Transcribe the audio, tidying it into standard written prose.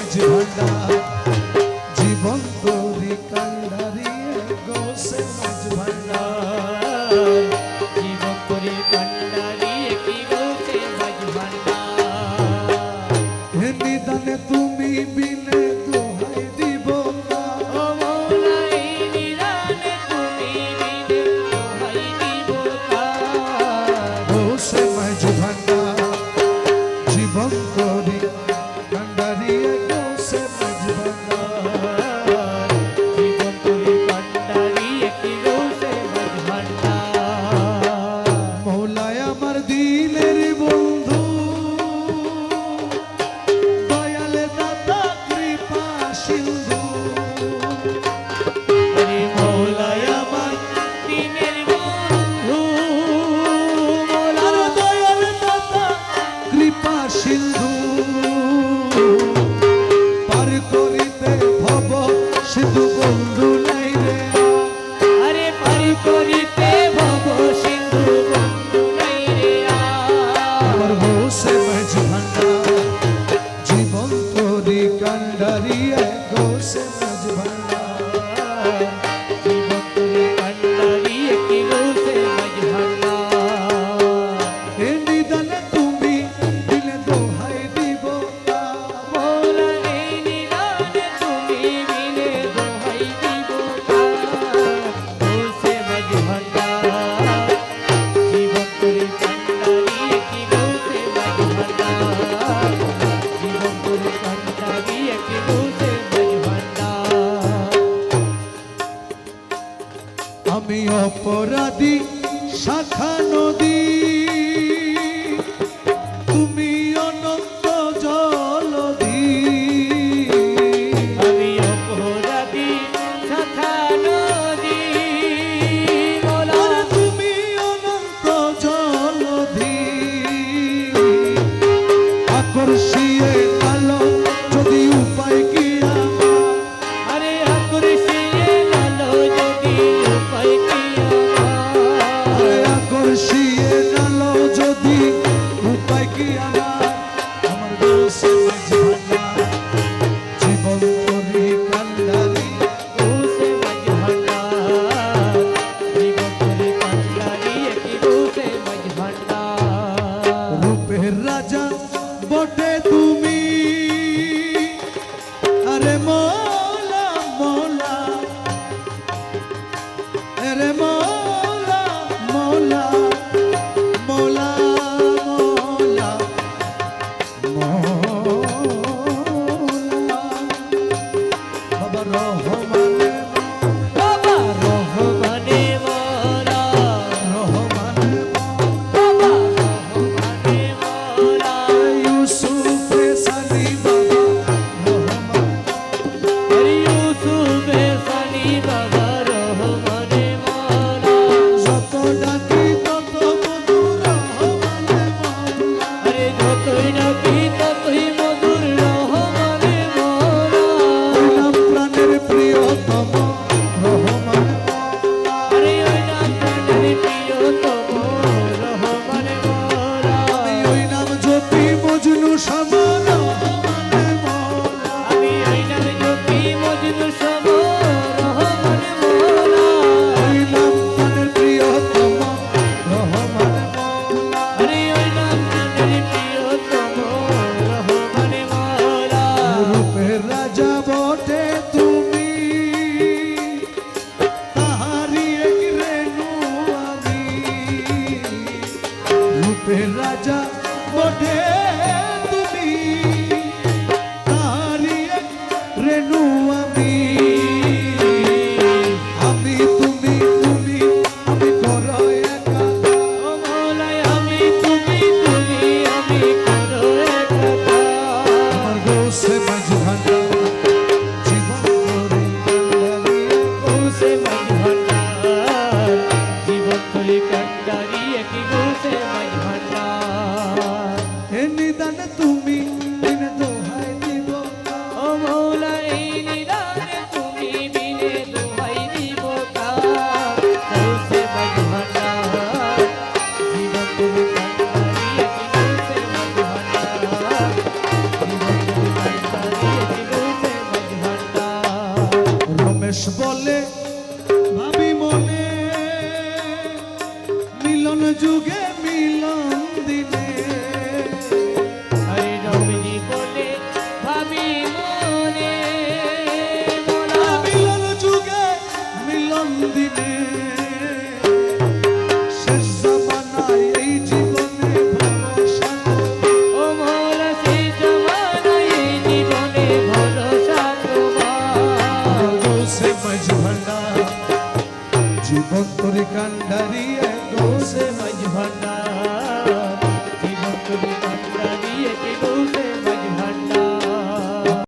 মাঝ ভান্ডার জীবন তোরি কান্ডারি গোসে মাঝ ভান্ডার জীবন তোরি কান্ডারি কি গোসে মাঝ ভান্ডার হে নিদানে তুমি বিনে দোহাই দিব না ও মৌলা এই নিদানে তুমি বিনে দোহাই দিব না গোসে মাঝ ভান্ডার জীবন তোরি কান্ডারি গোসে মাঝ ভান্ডার জীবন তোরি কান্ডারি কি গোসে মাঝ ভান্ডার মৌলায় আমার দিলের বন্ধু দয়াল দাতা কৃপা সিন্ধু আরে মৌলায় আমার দিনের বন্ধু মৌলার দয়াল দাতা কৃপা সিন্ধু পার করিতে ভব সিন্ধু বন্ধু নাই রে আরে পার করিতে ভব সিন্ধু বন্ধু নাই রে আমার হোসে মাঝ ভান্ডার জীবন তোরি কান্ডারিয়া গোসে মাঝ ভান্ডার জীবন তোরি কান্ডারি কি গোসে মাঝ ভান্ডার হে নিদানে তুমি দিলে দোহাই দিব না মৌলা এই নিদানে তুমি বিনে দোহাই দিব না গোসে মাঝ ভান্ডার জীবন তোরি কান্ডারি কি গোসে মাঝ ভান্ডার জীবন তোরি কান্ডারি কি গোসে মাঝ ভান্ডার আমি অপরাধী শাখা নদী তুমি অনন্ত জলধি আমি অপরাধী শাখা নদী মৌলা আর তুমি অনন্ত জলধি আকর্ষিয়ে আলো যদি উপায় কি আমার আরে আকর্ষিয়ে লালো যদি উপায় কি আমার আকর্ষিয়ে আলো যদি উপায় কি আমার আমার গোসে মাঝ ভান্ডার জীবন তোরি কান্ডারি গোসে মাঝ ভান্ডার জীবন তোরি কান্ডারি কি গোসে মাঝ ভান্ডার রূপের রাজা বটে তুমি আরে মৌলা মৌলা আরে মৌলা মৌলা মৌলা মৌলা মৌলা বাবা রহমানে বাবা রহমানে মৌলা রহমানে বাবা রহমানে মৌলা ইউসুফে সানি বাবা রহমান আরে ইউসুফে সানি বাবা রহমানে মৌলা যত ডাকি তত মধুর রহমানে মৌলা আরে যতই ডাকি ততই মধুর রহমানে মৌলা ওই নাম প্রাণের প্রিয়তম রহমানে মৌলা আরে ওই নাম প্রাণের প্রিয়তম রহমানে মৌলা আমি ওই নাম জ্যোতি মজনু সমান